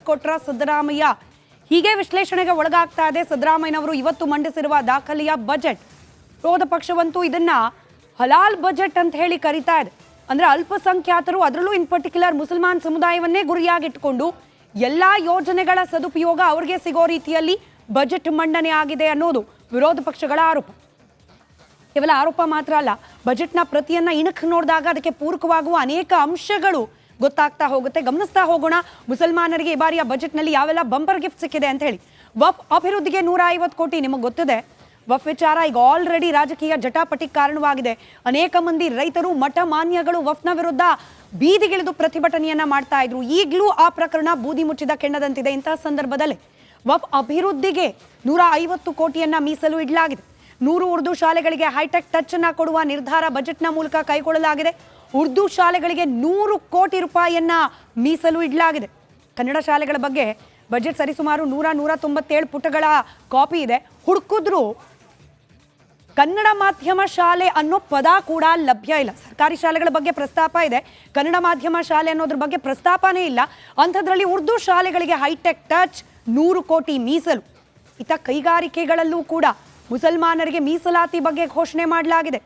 ಕೊಟ್ರ ಸಿದ್ದರಾಮಯ್ಯ. ಹೀಗೆ ವಿಶ್ಲೇಷಣೆಗೆ ಒಳಗಾಗ್ತಾ ಇದೆ ಸಿದ್ದರಾಮಯ್ಯನವರು ಇವತ್ತು ಮಂಡಿಸಿರುವ ದಾಖಲೆಯ ಬಜೆಟ್. ವಿರೋಧ ಪಕ್ಷವಂತೂ ಇದನ್ನ ಹಲಾಲ್ ಬಜೆಟ್ ಅಂತ ಹೇಳಿ ಕರೀತಾ ಇದೆ. ಅಂದ್ರೆ ಅಲ್ಪಸಂಖ್ಯಾತರು, ಅದರಲ್ಲೂ ಇನ್ ಪರ್ಟಿಕ್ಯುಲರ್ ಮುಸಲ್ಮಾನ್ ಸಮುದಾಯವನ್ನೇ ಗುರಿಯಾಗಿಟ್ಟುಕೊಂಡು ಎಲ್ಲಾ ಯೋಜನೆಗಳ ಸದುಪಯೋಗ ಅವರಿಗೆ ಸಿಗೋ ರೀತಿಯಲ್ಲಿ ಬಜೆಟ್ ಮಂಡನೆ ಆಗಿದೆ ಅನ್ನೋದು ವಿರೋಧ ಪಕ್ಷಗಳ ಆರೋಪ. ಕೇವಲ ಆರೋಪ ಮಾತ್ರ ಅಲ್ಲ, ಬಜೆಟ್ನ ಪ್ರತಿಯನ್ನ ಇಣಕ್ ನೋಡಿದಾಗ ಅದಕ್ಕೆ ಪೂರಕವಾಗುವ ಅನೇಕ ಅಂಶಗಳು ಗೊತ್ತಾಗ್ತಾ ಹೋಗುತ್ತೆ. ಗಮನಿಸ್ತಾ ಹೋಗೋಣ ಮುಸಲ್ಮಾನರಿಗೆ ಈ ಬಾರಿಯ ಬಜೆಟ್ನಲ್ಲಿ ಯಾವೆಲ್ಲ ಬಂಪರ್ ಗಿಫ್ಟ್ ಸಿಕ್ಕಿದೆ ಅಂತ ಹೇಳಿ. ವಫ್ ಅಭಿವೃದ್ಧಿಗೆ 150 ಕೋಟಿ. ನಿಮಗೆ ಗೊತ್ತಿದೆ ವಫ್ ವಿಚಾರ ಈಗ ಆಲ್ರೆಡಿ ರಾಜಕೀಯ ಜಟಾಪಟಿಗೆ ಕಾರಣವಾಗಿದೆ. ಅನೇಕ ಮಂದಿ ರೈತರು, ಮಠ ಮಾನ್ಯಗಳು ವಫ್ನ ವಿರುದ್ಧ ಬೀದಿಗಿಳಿದು ಪ್ರತಿಭಟನೆಯನ್ನ ಮಾಡ್ತಾ ಇದ್ರು. ಈಗಲೂ ಆ ಪ್ರಕರಣ ಬೂದಿ ಮುಚ್ಚಿದ ಕೆಣ್ಣದಂತಿದೆ. ಇಂತಹ ಸಂದರ್ಭದಲ್ಲಿ ವಫ್ ಅಭಿವೃದ್ಧಿಗೆ 150 ಕೋಟಿಯನ್ನ ಮೀಸಲು ಇಡಲಾಗಿದೆ. 100 ಉರ್ದು ಶಾಲೆಗಳಿಗೆ ಹೈಟೆಕ್ ಟಚ್ ಅನ್ನ ಕೊಡುವ ನಿರ್ಧಾರ ಬಜೆಟ್ನ ಮೂಲಕ ಕೈಗೊಳ್ಳಲಾಗಿದೆ. ಉರ್ದು ಶಾಲೆಗಳಿಗೆ 100 ಕೋಟಿ ರೂಪಾಯಿಯನ್ನ ಮೀಸಲು ಇಡಲಾಗಿದೆ. ಕನ್ನಡ ಶಾಲೆಗಳ ಬಗ್ಗೆ ಬಜೆಟ್ ಸರಿಸುಮಾರು 197 ಪುಟಗಳ ಕಾಪಿ ಇದೆ. ಹುಡುಕಿದ್ರು ಕನ್ನಡ ಮಾಧ್ಯಮ ಶಾಲೆ ಅನ್ನೋ ಪದ ಕೂಡ ಲಭ್ಯ ಇಲ್ಲ. ಸರ್ಕಾರಿ ಶಾಲೆಗಳ ಬಗ್ಗೆ ಪ್ರಸ್ತಾಪ ಇದೆ, ಕನ್ನಡ ಮಾಧ್ಯಮ ಶಾಲೆ ಅನ್ನೋದ್ರ ಬಗ್ಗೆ ಪ್ರಸ್ತಾಪನೇ ಇಲ್ಲ. ಅಂಥದ್ರಲ್ಲಿ ಉರ್ದು ಶಾಲೆಗಳಿಗೆ ಹೈಟೆಕ್ ಟಚ್ 100 ಕೋಟಿ ಮೀಸಲು. ಇತ್ತ ಕೈಗಾರಿಕೆಗಳಲ್ಲೂ ಕೂಡ ಮುಸಲ್ಮಾನರಿಗೆ ಮೀಸಲಾತಿ ಬಗ್ಗೆ ಘೋಷಣೆ ಮಾಡಲಾಗಿದೆ.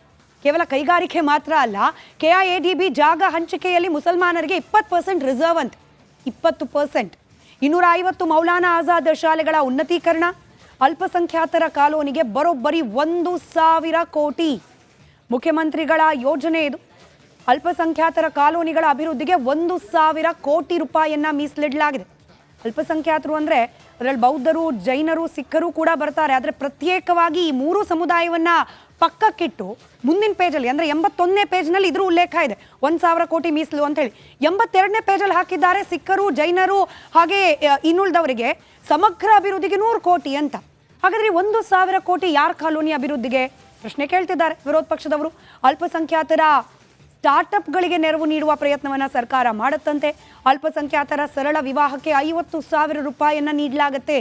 ಕೇವಲ ಕೈಗಾರಿಕೆ ಮಾತ್ರ ಅಲ್ಲ, KIADB ಜಾಗ ಹಂಚಿಕೆಯಲ್ಲಿ ಮುಸಲ್ಮಾನರಿಗೆ 20% ರಿಸರ್ವ್ ಅಂತ. 20%. 250 ಮೌಲಾನಾ ಆಜಾದ್ ಶಾಲೆಗಳ ಉನ್ನತೀಕರಣ. ಅಲ್ಪಸಂಖ್ಯಾತರ ಕಾಲೋನಿಗೆ ಬರೋಬ್ಬರಿ 1,000 ಕೋಟಿ. ಮುಖ್ಯಮಂತ್ರಿಗಳ ಯೋಜನೆ ಇದು. ಅಲ್ಪಸಂಖ್ಯಾತರ ಕಾಲೋನಿಗಳ ಅಭಿವೃದ್ಧಿಗೆ 1,000 ಕೋಟಿ ರೂಪಾಯಿಯನ್ನ ಮೀಸಲಿಡಲಾಗಿದೆ. ಅಲ್ಪಸಂಖ್ಯಾತರು ಅಂದರೆ ಅದರಲ್ಲಿ ಬೌದ್ಧರು, ಜೈನರು, ಸಿಖ್ಖರು ಕೂಡ ಬರ್ತಾರೆ. ಆದರೆ ಪ್ರತ್ಯೇಕವಾಗಿ ಈ 3 ಸಮುದಾಯವನ್ನ ಪಕ್ಕಕ್ಕಿಟ್ಟು ಮುಂದಿನ ಪೇಜಲ್ಲಿ ಅಂದರೆ 81ನೇ ಪೇಜ್ನಲ್ಲಿ ಇದ್ರ ಉಲ್ಲೇಖ ಇದೆ 1,000 ಕೋಟಿ ಮೀಸಲು ಅಂತ ಹೇಳಿ. 82ನೇ ಪೇಜಲ್ಲಿ ಹಾಕಿದ್ದಾರೆ ಸಿಖ್ಖರು, ಜೈನರು ಹಾಗೆ ಇನ್ನುಳಿದವರಿಗೆ ಸಮಗ್ರ ಅಭಿವೃದ್ಧಿಗೆ 100 ಕೋಟಿ ಅಂತ. ಹಾಗಾದ್ರೆ 1,000 ಕೋಟಿ ಯಾರ ಕಾಲೋನಿ ಅಭಿವೃದ್ಧಿಗೆ ಪ್ರಶ್ನೆ ಕೇಳ್ತಿದ್ದಾರೆ ವಿರೋಧ ಪಕ್ಷದವರು. ಅಲ್ಪಸಂಖ್ಯಾತರ ಸ್ಟಾರ್ಟ್ಅಪ್ಗಳಿಗೆ ನೆರವು ನೀಡುವ ಪ್ರಯತ್ನವನ್ನ ಸರ್ಕಾರ ಮಾಡುತ್ತಂತೆ. ಅಲ್ಪಸಂಖ್ಯಾತರ ಸರಳ ವಿವಾಹಕ್ಕೆ 50,000 ರೂಪಾಯಿಯನ್ನ ನೀಡಲಾಗುತ್ತೆ.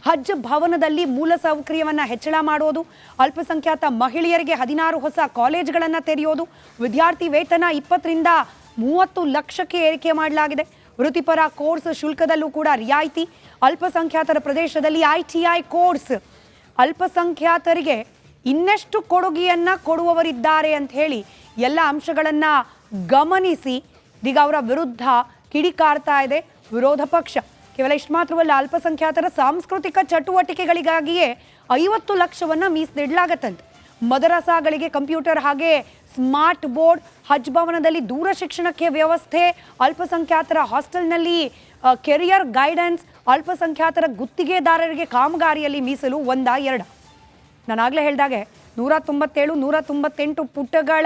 ಹಜ್ ಭವನದಲ್ಲಿ ಮೂಲಸೌಕರ್ಯವನ್ನು ಹೆಚ್ಚಳ ಮಾಡೋದು, ಅಲ್ಪಸಂಖ್ಯಾತ ಮಹಿಳೆಯರಿಗೆ 16 ಹೊಸ ಕಾಲೇಜುಗಳನ್ನು ತೆರೆಯೋದು, ವಿದ್ಯಾರ್ಥಿ ವೇತನ 20 ರಿಂದ 30 ಲಕ್ಷಕ್ಕೆ ಏರಿಕೆ ಮಾಡಲಾಗಿದೆ. ವೃತ್ತಿಪರ ಕೋರ್ಸ್ ಶುಲ್ಕದಲ್ಲೂ ಕೂಡ ರಿಯಾಯಿತಿ. ಅಲ್ಪಸಂಖ್ಯಾತರ ಪ್ರದೇಶದಲ್ಲಿ ITI ಕೋರ್ಸ್. ಅಲ್ಪಸಂಖ್ಯಾತರಿಗೆ ಇನ್ನೆಷ್ಟು ಕೊಡುಗೆಯನ್ನ ಕೊಡುವವರಿದ್ದಾರೆ ಅಂತ ಹೇಳಿ ಎಲ್ಲ ಅಂಶಗಳನ್ನ ಗಮನಿಸಿ ಇದೀಗ ಅವರ ವಿರುದ್ಧ ಕಿಡಿಕಾರ್ತಾ ಇದೆ ವಿರೋಧ ಪಕ್ಷ. ಕೇವಲ ಇಷ್ಟು ಮಾತ್ರವಲ್ಲ, ಅಲ್ಪಸಂಖ್ಯಾತರ ಸಾಂಸ್ಕೃತಿಕ ಚಟುವಟಿಕೆಗಳಿಗಾಗಿಯೇ 50 ಲಕ್ಷವನ್ನ ಮೀಸಲಿಡಲಾಗತ್ತಂತೆ. ಮದರಸಾಗಳಿಗೆ ಕಂಪ್ಯೂಟರ್ ಹಾಗೆ ಸ್ಮಾರ್ಟ್ ಬೋರ್ಡ್, ಹಜ್ ಭವನದಲ್ಲಿ ದೂರ ಶಿಕ್ಷಣಕ್ಕೆ ವ್ಯವಸ್ಥೆ, ಅಲ್ಪಸಂಖ್ಯಾತರ ಹಾಸ್ಟೆಲ್ನಲ್ಲಿ ಕೆರಿಯರ್ ಗೈಡೆನ್ಸ್, ಅಲ್ಪಸಂಖ್ಯಾತರ ಗುತ್ತಿಗೆದಾರರಿಗೆ ಕಾಮಗಾರಿಯಲ್ಲಿ ಮೀಸಲು 1-2. ನಾನಾಗಲೇ ಹೇಳಿದಾಗೆ 197-198 ಪುಟಗಳ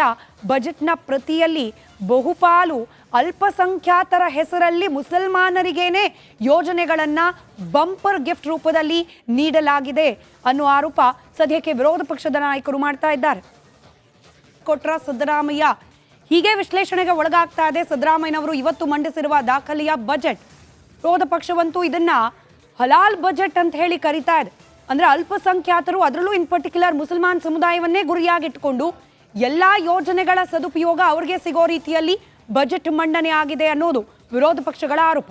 ಬಜೆಟ್ನ ಪ್ರತಿಯಲ್ಲಿ ಬಹುಪಾಲು ಅಲ್ಪಸಂಖ್ಯಾತರ ಹೆಸರಲ್ಲಿ ಮುಸಲ್ಮಾನರಿಗೇನೆ ಯೋಜನೆಗಳನ್ನು ಬಂಪರ್ ಗಿಫ್ಟ್ ರೂಪದಲ್ಲಿ ನೀಡಲಾಗಿದೆ ಅನ್ನೋ ಆರೋಪ ಸದ್ಯಕ್ಕೆ ವಿರೋಧ ಪಕ್ಷದ ನಾಯಕರು ಮಾಡ್ತಾ ಇದ್ದಾರೆ. ಕೊಟ್ರ ಸಿದ್ದರಾಮಯ್ಯ. ಹೀಗೆ ವಿಶ್ಲೇಷಣೆಗೆ ಒಳಗಾಗ್ತಾ ಇದೆ ಸಿದ್ದರಾಮಯ್ಯನವರು ಇವತ್ತು ಮಂಡಿಸಿರುವ ದಾಖಲೆಯ ಬಜೆಟ್. ವಿರೋಧ ಪಕ್ಷವಂತೂ ಇದನ್ನ ಹಲಾಲ್ ಬಜೆಟ್ ಅಂತ ಹೇಳಿ ಕರೀತಾ ಇದೆ. ಅಂದ್ರೆ ಅಲ್ಪಸಂಖ್ಯಾತರು, ಅದರಲ್ಲೂ ಇನ್ ಪರ್ಟಿಕ್ಯುಲರ್ ಮುಸಲ್ಮಾನ್ ಸಮುದಾಯವನ್ನೇ ಗುರಿಯಾಗಿಟ್ಟುಕೊಂಡು ಎಲ್ಲಾ ಯೋಜನೆಗಳ ಸದುಪಯೋಗ ಅವರಿಗೆ ಸಿಗೋ ರೀತಿಯಲ್ಲಿ ಬಜೆಟ್ ಮಂಡನೆ ಆಗಿದೆ ಅನ್ನೋದು ವಿರೋಧ ಪಕ್ಷಗಳ ಆರೋಪ.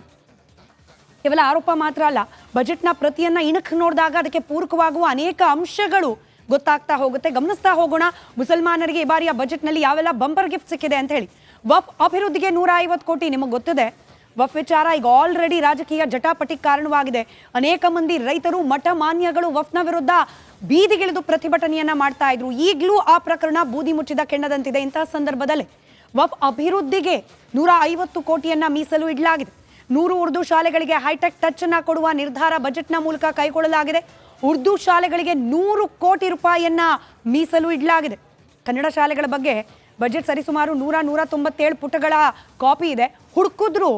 ಕೇವಲ ಆರೋಪ ಮಾತ್ರ ಅಲ್ಲ, ಬಜೆಟ್ನ ಪ್ರತಿಯನ್ನ ಇಣಕ್ ನೋಡಿದಾಗ ಅದಕ್ಕೆ ಪೂರಕವಾಗುವ ಅನೇಕ ಅಂಶಗಳು ಗೊತ್ತಾಗ್ತಾ ಹೋಗುತ್ತೆ. ಗಮನಿಸ್ತಾ ಹೋಗೋಣ ಮುಸಲ್ಮಾನರಿಗೆ ಈ ಬಾರಿಯ ಬಜೆಟ್ನಲ್ಲಿ ಯಾವೆಲ್ಲ ಬಂಪರ್ ಗಿಫ್ಟ್ ಸಿಕ್ಕಿದೆ ಅಂತ ಹೇಳಿ. ವಫ್ ಅಭಿವೃದ್ಧಿಗೆ 150 ಕೋಟಿ. ನಿಮಗೆ ಗೊತ್ತಿದೆ ವಫ್ ವಿಚಾರ ಈಗ ಆಲ್ರೆಡಿ ರಾಜಕೀಯ ಜಟಾಪಟಿಗೆ ಕಾರಣವಾಗಿದೆ. ಅನೇಕ ಮಂದಿ ರೈತರು, ಮಠ ಮಾನ್ಯಗಳು ವಫ್ನ ವಿರುದ್ಧ ಬೀದಿಗಿಳಿದು ಪ್ರತಿಭಟನೆಯನ್ನ ಮಾಡ್ತಾ ಇದ್ರು. ಈಗಲೂ ಆ ಪ್ರಕರಣ ಬೂದಿ ಮುಚ್ಚಿದ ಕೆಣ್ಣದಂತಿದೆ. ಇಂತಹ ಸಂದರ್ಭದಲ್ಲಿ ವಫ್ ಅಭಿವೃದ್ಧಿಗೆ 150 ಕೋಟಿಯನ್ನ ಮೀಸಲು ಇಡಲಾಗಿದೆ. 100 ಉರ್ದು ಶಾಲೆಗಳಿಗೆ ಹೈಟೆಕ್ ಟಚ್ ಅನ್ನ ಕೊಡುವ ನಿರ್ಧಾರ ಬಜೆಟ್ನ ಮೂಲಕ ಕೈಗೊಳ್ಳಲಾಗಿದೆ. ಉರ್ದು ಶಾಲೆಗಳಿಗೆ 100 ಕೋಟಿ ರೂಪಾಯಿಯನ್ನ ಮೀಸಲು ಇಡಲಾಗಿದೆ. ಕನ್ನಡ ಶಾಲೆಗಳ ಬಗ್ಗೆ ಬಜೆಟ್ ಸರಿಸುಮಾರು 197 ಪುಟಗಳ ಕಾಪಿ ಇದೆ. ಹುಡುಕಿದ್ರು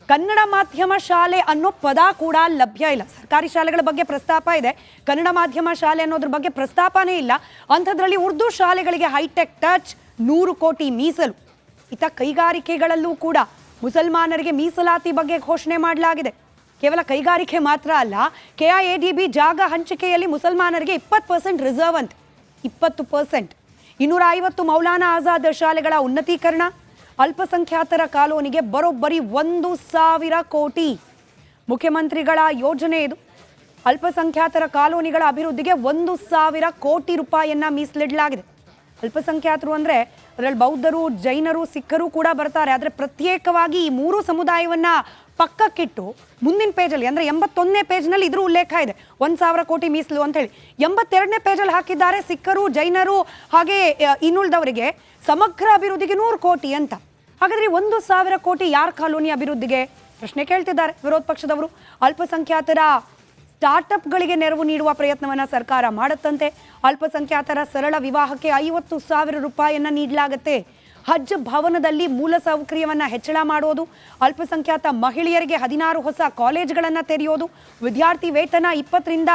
ಕನ್ನಡ ಮಾಧ್ಯಮ ಶಾಲೆ ಅನ್ನೋ ಪದ ಕೂಡ ಲಭ್ಯ ಇಲ್ಲ. ಸರ್ಕಾರಿ ಶಾಲೆಗಳ ಬಗ್ಗೆ ಪ್ರಸ್ತಾಪ ಇದೆ, ಕನ್ನಡ ಮಾಧ್ಯಮ ಶಾಲೆ ಅನ್ನೋದ್ರ ಬಗ್ಗೆ ಪ್ರಸ್ತಾಪನೇ ಇಲ್ಲ. ಅಂಥದ್ರಲ್ಲಿ ಉರ್ದು ಶಾಲೆಗಳಿಗೆ ಹೈಟೆಕ್ ಟಚ್ 100 ಕೋಟಿ ಮೀಸಲು. ಇತ್ತ ಕೈಗಾರಿಕೆಗಳಲ್ಲೂ ಕೂಡ ಮುಸಲ್ಮಾನರಿಗೆ ಮೀಸಲಾತಿ ಬಗ್ಗೆ ಘೋಷಣೆ ಮಾಡಲಾಗಿದೆ. ಕೇವಲ ಕೈಗಾರಿಕೆ ಮಾತ್ರ ಅಲ್ಲ, KIADB ಜಾಗ ಹಂಚಿಕೆಯಲ್ಲಿ ಮುಸಲ್ಮಾನರಿಗೆ 20% ರಿಸರ್ವ್ ಅಂತ. 20%. 250 ಮೌಲಾನಾ ಆಜಾದ್ ಶಾಲೆಗಳ ಉನ್ನತೀಕರಣ. ಅಲ್ಪಸಂಖ್ಯಾತರ ಕಾಲೋನಿಗೆ ಬರೋಬ್ಬರಿ 1,000 ಕೋಟಿ. ಮುಖ್ಯಮಂತ್ರಿಗಳ ಯೋಜನೆ ಇದು. ಅಲ್ಪಸಂಖ್ಯಾತರ ಕಾಲೋನಿಗಳ ಅಭಿವೃದ್ಧಿಗೆ 1,000 ಕೋಟಿ ರೂಪಾಯಿಯನ್ನ ಮೀಸಲಿಡಲಾಗಿದೆ. ಅಲ್ಪಸಂಖ್ಯಾತರು ಅಂದರೆ ಅದರಲ್ಲಿ ಬೌದ್ಧರು, ಜೈನರು, ಸಿಖ್ಖರು ಕೂಡ ಬರ್ತಾರೆ. ಆದರೆ ಪ್ರತ್ಯೇಕವಾಗಿ ಈ 3 ಸಮುದಾಯವನ್ನ ಪಕ್ಕಕ್ಕಿಟ್ಟು ಮುಂದಿನ ಪೇಜಲ್ಲಿ ಅಂದರೆ 81ನೇ ಪೇಜ್ನಲ್ಲಿ ಇದ್ರ ಉಲ್ಲೇಖ ಇದೆ 1,000 ಕೋಟಿ ಮೀಸಲು ಅಂತ ಹೇಳಿ. 82ನೇ ಪೇಜಲ್ಲಿ ಹಾಕಿದ್ದಾರೆ ಸಿಖ್ಖರು, ಜೈನರು ಹಾಗೆ ಇನ್ನುಳಿದವರಿಗೆ ಸಮಗ್ರ ಅಭಿವೃದ್ಧಿಗೆ 100 ಕೋಟಿ ಅಂತ. ಹಾಗಾದ್ರೆ 1,000 ಕೋಟಿ ಯಾರ ಕಾಲೋನಿ ಅಭಿವೃದ್ಧಿಗೆ ಪ್ರಶ್ನೆ ಕೇಳ್ತಿದ್ದಾರೆ ವಿರೋಧ ಪಕ್ಷದವರು. ಅಲ್ಪಸಂಖ್ಯಾತರ ಸ್ಟಾರ್ಟ್ಅಪ್ಗಳಿಗೆ ನೆರವು ನೀಡುವ ಪ್ರಯತ್ನವನ್ನು ಸರ್ಕಾರ ಮಾಡುತ್ತಂತೆ. ಅಲ್ಪಸಂಖ್ಯಾತರ ಸರಳ ವಿವಾಹಕ್ಕೆ 50,000 ರೂಪಾಯಿಯನ್ನು ನೀಡಲಾಗುತ್ತೆ. ಹಜ್ ಭವನದಲ್ಲಿ ಮೂಲಸೌಕರ್ಯವನ್ನು ಹೆಚ್ಚಳ ಮಾಡೋದು, ಅಲ್ಪಸಂಖ್ಯಾತ ಮಹಿಳೆಯರಿಗೆ 16 ಹೊಸ ಕಾಲೇಜ್ಗಳನ್ನು ತೆರೆಯೋದು, ವಿದ್ಯಾರ್ಥಿ ವೇತನ 20ರಿಂದ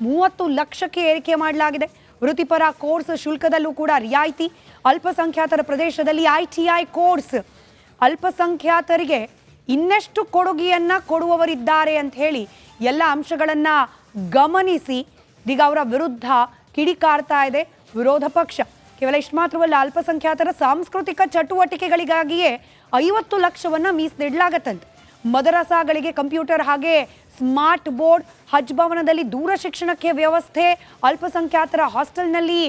30 ಲಕ್ಷಕ್ಕೆ ಏರಿಕೆ ಮಾಡಲಾಗಿದೆ. ವೃತ್ತಿಪರ ಕೋರ್ಸ್ ಶುಲ್ಕದಲ್ಲೂ ಕೂಡ ರಿಯಾಯಿತಿ. ಅಲ್ಪಸಂಖ್ಯಾತರ ಪ್ರದೇಶದಲ್ಲಿ ITI ಕೋರ್ಸ್. ಅಲ್ಪಸಂಖ್ಯಾತರಿಗೆ ಇನ್ನೆಷ್ಟು ಕೊಡುಗೆಯನ್ನು ಕೊಡುವವರಿದ್ದಾರೆ ಅಂತ ಹೇಳಿ ಎಲ್ಲ ಅಂಶಗಳನ್ನ ಗಮನಿಸಿ ಈಗ ಅವರ ವಿರುದ್ಧ ಕಿಡಿಕಾರ್ತಾ ಇದೆ ವಿರೋಧ ಪಕ್ಷ. ಕೇವಲ ಇಷ್ಟು ಮಾತ್ರವಲ್ಲ, ಅಲ್ಪಸಂಖ್ಯಾತರ ಸಾಂಸ್ಕೃತಿಕ ಚಟುವಟಿಕೆಗಳಿಗಾಗಿಯೇ 50 ಲಕ್ಷವನ್ನ ಮೀಸಲಿಡಲಾಗತ್ತಂತೆ. ಮದರಸಾಗಳಿಗೆ ಕಂಪ್ಯೂಟರ್ ಹಾಗೆ ಸ್ಮಾರ್ಟ್ ಬೋರ್ಡ್, ಹಜ್ ಭವನದಲ್ಲಿ ದೂರ ಶಿಕ್ಷಣಕ್ಕೆ ವ್ಯವಸ್ಥೆ, ಅಲ್ಪಸಂಖ್ಯಾತರ ಹಾಸ್ಟೆಲ್ನಲ್ಲಿ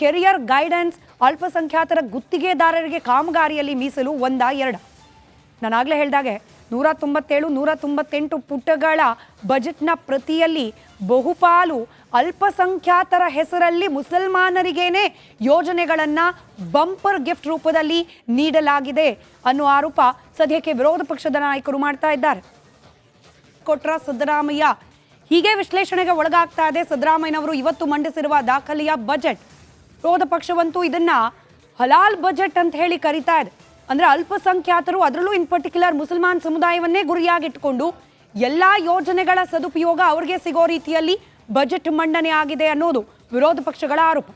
ಕೆರಿಯರ್ ಗೈಡೆನ್ಸ್, ಅಲ್ಪಸಂಖ್ಯಾತರ ಗುತ್ತಿಗೆದಾರರಿಗೆ ಕಾಮಗಾರಿಯಲ್ಲಿ ಮೀಸಲು 1-2. ನಾನಾಗಲೇ ಹೇಳಿದಾಗೆ 197, 198 ಪುಟಗಳ ಬಜೆಟ್ನ ಪ್ರತಿಯಲ್ಲಿ ಬಹುಪಾಲು ಅಲ್ಪಸಂಖ್ಯಾತರ ಹೆಸರಲ್ಲಿ ಮುಸಲ್ಮಾನರಿಗೇನೆ ಯೋಜನೆಗಳನ್ನು ಬಂಪರ್ ಗಿಫ್ಟ್ ರೂಪದಲ್ಲಿ ನೀಡಲಾಗಿದೆ ಅನ್ನೋ ಆರೋಪ ಸದ್ಯಕ್ಕೆ ವಿರೋಧ ಪಕ್ಷದ ನಾಯಕರು ಮಾಡ್ತಾ ಇದ್ದಾರೆ. ಕೊಟ್ರ ಸಿದ್ದರಾಮಯ್ಯ ಹೀಗೆ ವಿಶ್ಲೇಷಣೆಗೆ ಒಳಗಾಗ್ತಾ ಇದೆ ಸಿದ್ದರಾಮಯ್ಯನವರು ಇವತ್ತು ಮಂಡಿಸಿರುವ ದಾಖಲೆಯ ಬಜೆಟ್. ವಿರೋಧ ಪಕ್ಷವಂತೂ ಇದನ್ನ ಹಲಾಲ್ ಬಜೆಟ್ ಅಂತ ಹೇಳಿ ಕರೀತಾ ಇದೆ. ಅಂದ್ರೆ ಅಲ್ಪಸಂಖ್ಯಾತರು, ಅದರಲ್ಲೂ ಇನ್ ಪರ್ಟಿಕ್ಯುಲರ್ ಮುಸಲ್ಮಾನ್ ಸಮುದಾಯವನ್ನೇ ಗುರಿಯಾಗಿಟ್ಟುಕೊಂಡು ಎಲ್ಲ ಯೋಜನೆಗಳ ಸದುಪಯೋಗ ಅವ್ರಿಗೆ ಸಿಗೋ ರೀತಿಯಲ್ಲಿ ಬಜೆಟ್ ಮಂಡನೆ ಆಗಿದೆ ಅನ್ನೋದು ವಿರೋಧ ಪಕ್ಷಗಳ ಆರೋಪ.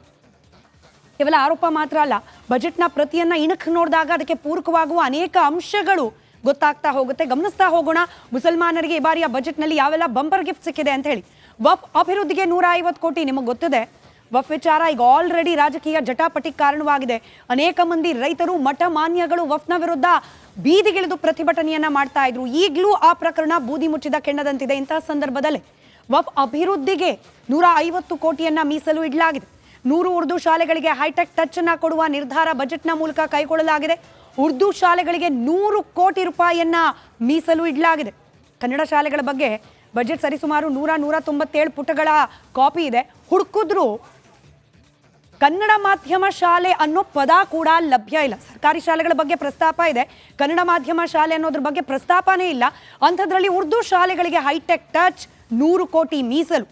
ಕೇವಲ ಆರೋಪ ಮಾತ್ರ ಅಲ್ಲ, ಬಜೆಟ್ನ ಪ್ರತಿಯನ್ನ ಇಣುಕು ನೋಡಿದಾಗ ಅದಕ್ಕೆ ಪೂರಕವಾಗುವ ಅನೇಕ ಅಂಶಗಳು ಗೊತ್ತಾಗ್ತಾ ಹೋಗುತ್ತೆ. ಗಮನಿಸ್ತಾ ಹೋಗೋಣ ಮುಸಲ್ಮಾನರಿಗೆ ಈ ಬಾರಿಯ ಬಜೆಟ್ನಲ್ಲಿ ಯಾವೆಲ್ಲ ಬಂಪರ್ ಗಿಫ್ಟ್ ಸಿಕ್ಕಿದೆ ಅಂತ ಹೇಳಿ. ವಫ್ ಅಭಿವೃದ್ಧಿಗೆ 150 ಕೋಟಿ. ನಿಮಗೆ ಗೊತ್ತಿದೆ ವಫ್ ವಿಚಾರ ಈಗ ಆಲ್ರೆಡಿ ರಾಜಕೀಯ ಜಟಾಪಟಿ ಕಾರಣವಾಗಿದೆ. ಅನೇಕ ಮಂದಿ ರೈತರು, ಮಠ ಮಾನ್ಯಗಳು ವಫ್ನ ವಿರುದ್ಧ ಬೀದಿಗಿಳಿದು ಪ್ರತಿಭಟನೆಯನ್ನ ಮಾಡ್ತಾ ಇದ್ರು. ಈಗಲೂ ಆ ಪ್ರಕರಣ ಬೂದಿ ಮುಚ್ಚಿದ ಕೆಣ್ಣದಂತಿದೆ. ಇಂತಹ ಸಂದರ್ಭದಲ್ಲಿ ವಫ್ ಅಭಿವೃದ್ಧಿಗೆ 150 ಕೋಟಿಯನ್ನ ಮೀಸಲು ಇಡಲಾಗಿದೆ. 100 ಉರ್ದು ಶಾಲೆಗಳಿಗೆ ಹೈಟೆಕ್ ಟಚ್ ಅನ್ನ ಕೊಡುವ ನಿರ್ಧಾರ ಬಜೆಟ್ನ ಮೂಲಕ ಕೈಗೊಳ್ಳಲಾಗಿದೆ. ಉರ್ದು ಶಾಲೆಗಳಿಗೆ 100 ಕೋಟಿ ರೂಪಾಯಿಯನ್ನ ಮೀಸಲು ಇಡಲಾಗಿದೆ. ಕನ್ನಡ ಶಾಲೆಗಳ ಬಗ್ಗೆ ಬಜೆಟ್ ಸರಿಸುಮಾರು 197 ಪುಟಗಳ ಕಾಪಿ ಇದೆ. ಹುಡುಕಿದ್ರು ಕನ್ನಡ ಮಾಧ್ಯಮ ಶಾಲೆ ಅನ್ನೋ ಪದ ಕೂಡ ಲಭ್ಯ ಇಲ್ಲ. ಸರ್ಕಾರಿ ಶಾಲೆಗಳ ಬಗ್ಗೆ ಪ್ರಸ್ತಾಪ ಇದೆ, ಕನ್ನಡ ಮಾಧ್ಯಮ ಶಾಲೆ ಅನ್ನೋದ್ರ ಬಗ್ಗೆ ಪ್ರಸ್ತಾಪನೇ ಇಲ್ಲ. ಅಂಥದ್ರಲ್ಲಿ ಉರ್ದು ಶಾಲೆಗಳಿಗೆ ಹೈಟೆಕ್ ಟಚ್ 100 ಕೋಟಿ ಮೀಸಲು.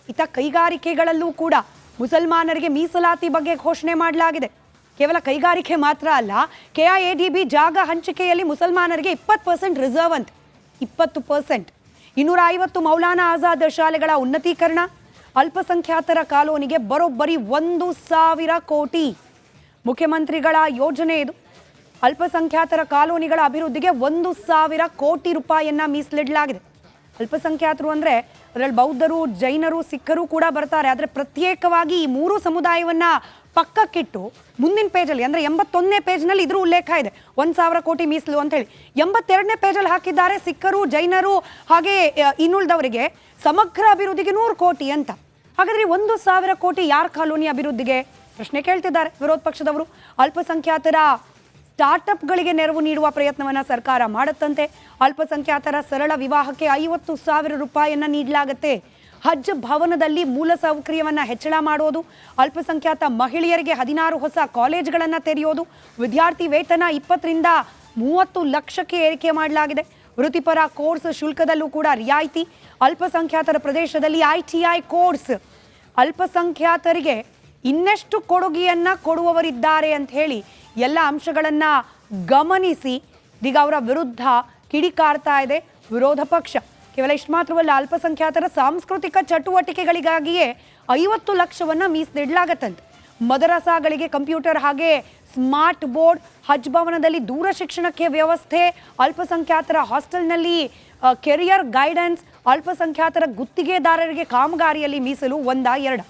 ಇತ್ತ ಕೈಗಾರಿಕೆಗಳಲ್ಲೂ ಕೂಡ ಮುಸಲ್ಮಾನರಿಗೆ ಮೀಸಲಾತಿ ಬಗ್ಗೆ ಘೋಷಣೆ ಮಾಡಲಾಗಿದೆ. ಕೇವಲ ಕೈಗಾರಿಕೆ ಮಾತ್ರ ಅಲ್ಲ, KIADB ಜಾಗ ಹಂಚಿಕೆಯಲ್ಲಿ ಮುಸಲ್ಮಾನರಿಗೆ 20% ರಿಸರ್ವ್ ಅಂತ 20%. 250 ಮೌಲಾನಾ ಆಜಾದ್ ಶಾಲೆಗಳ ಉನ್ನತೀಕರಣ. ಅಲ್ಪಸಂಖ್ಯಾತರ ಕಾಲೋನಿಗೆ ಬರೋಬ್ಬರಿ 1,000 ಕೋಟಿ. ಮುಖ್ಯಮಂತ್ರಿಗಳ ಯೋಜನೆ ಇದು. ಅಲ್ಪಸಂಖ್ಯಾತರ ಕಾಲೋನಿಗಳ ಅಭಿವೃದ್ಧಿಗೆ 1,000 ಕೋಟಿ ರೂಪಾಯಿಯನ್ನ ಮೀಸಲಿಡಲಾಗಿದೆ. ಅಲ್ಪಸಂಖ್ಯಾತರು ಅಂದರೆ ಅದರಲ್ಲಿ ಬೌದ್ಧರು, ಜೈನರು, ಸಿಖ್ಖರು ಕೂಡ ಬರ್ತಾರೆ. ಆದರೆ ಪ್ರತ್ಯೇಕವಾಗಿ ಈ 3 ಸಮುದಾಯವನ್ನ ಪಕ್ಕಕ್ಕಿಟ್ಟು ಮುಂದಿನ ಪೇಜಲ್ಲಿ ಅಂದರೆ 81ನೇ ಪೇಜ್ನಲ್ಲಿ ಇದ್ರ ಉಲ್ಲೇಖ ಇದೆ 1,000 ಕೋಟಿ ಮೀಸಲು ಅಂತ ಹೇಳಿ. 82ನೇ ಪೇಜಲ್ಲಿ ಹಾಕಿದ್ದಾರೆ ಸಿಖ್ಖರು, ಜೈನರು ಹಾಗೆ ಇನ್ನುಳಿದವರಿಗೆ ಸಮಗ್ರ ಅಭಿವೃದ್ಧಿಗೆ 100 ಕೋಟಿ ಅಂತ. ಹಾಗಾದ್ರೆ 1,000 ಕೋಟಿ ಯಾರ ಕಾಲೋನಿ ಅಭಿವೃದ್ಧಿಗೆ ಪ್ರಶ್ನೆ ಕೇಳ್ತಿದ್ದಾರೆ ವಿರೋಧ ಪಕ್ಷದವರು. ಅಲ್ಪಸಂಖ್ಯಾತರ ಸ್ಟಾರ್ಟ್ಅಪ್ಗಳಿಗೆ ನೆರವು ನೀಡುವ ಪ್ರಯತ್ನವನ್ನು ಸರ್ಕಾರ ಮಾಡುತ್ತಂತೆ. ಅಲ್ಪಸಂಖ್ಯಾತರ ಸರಳ ವಿವಾಹಕ್ಕೆ 50,000 ರೂಪಾಯಿಯನ್ನು ನೀಡಲಾಗುತ್ತೆ. ಹಜ್ ಭವನದಲ್ಲಿ ಮೂಲಸೌಕರ್ಯವನ್ನು ಹೆಚ್ಚಳ ಮಾಡೋದು, ಅಲ್ಪಸಂಖ್ಯಾತ ಮಹಿಳೆಯರಿಗೆ 16 ಹೊಸ ಕಾಲೇಜ್ಗಳನ್ನು ತೆರೆಯೋದು, ವಿದ್ಯಾರ್ಥಿ ವೇತನ 20ರಿಂದ 30 ಲಕ್ಷಕ್ಕೆ ಏರಿಕೆ ಮಾಡಲಾಗಿದೆ. ವೃತ್ತಿಪರ ಕೋರ್ಸ್ ಶುಲ್ಕದಲ್ಲೂ ಕೂಡ ರಿಯಾಯಿತಿ. ಅಲ್ಪಸಂಖ್ಯಾತರ ಪ್ರದೇಶದಲ್ಲಿ ITI ಕೋರ್ಸ್. ಅಲ್ಪಸಂಖ್ಯಾತರಿಗೆ ಇನ್ನೆಷ್ಟು ಕೊಡುಗೆಯನ್ನು ಕೊಡುವವರಿದ್ದಾರೆ ಅಂತ ಹೇಳಿ ಎಲ್ಲ ಅಂಶಗಳನ್ನು ಗಮನಿಸಿ ಈಗ ಅವರ ವಿರುದ್ಧ ಕಿಡಿಕಾರ್ತಾ ಇದೆ ವಿರೋಧ ಪಕ್ಷ. ಕೇವಲ ಇಷ್ಟು ಮಾತ್ರವಲ್ಲ, ಅಲ್ಪಸಂಖ್ಯಾತರ ಸಾಂಸ್ಕೃತಿಕ ಚಟುವಟಿಕೆಗಳಿಗಾಗಿಯೇ 50 ಲಕ್ಷವನ್ನ ಮೀಸಲಿಡಲಾಗತ್ತಂತೆ. ಮದರಸಾಗಳಿಗೆ ಕಂಪ್ಯೂಟರ್ ಹಾಗೆ ಸ್ಮಾರ್ಟ್ ಬೋರ್ಡ್, ಹಜ್ ಭವನದಲ್ಲಿ ದೂರ ಶಿಕ್ಷಣಕ್ಕೆ ವ್ಯವಸ್ಥೆ, ಅಲ್ಪಸಂಖ್ಯಾತರ ಹಾಸ್ಟೆಲ್ನಲ್ಲಿ ಕೆರಿಯರ್ ಗೈಡೆನ್ಸ್, ಅಲ್ಪಸಂಖ್ಯಾತರ ಗುತ್ತಿಗೆದಾರರಿಗೆ ಕಾಮಗಾರಿಯಲ್ಲಿ ಮೀಸಲು 1-2.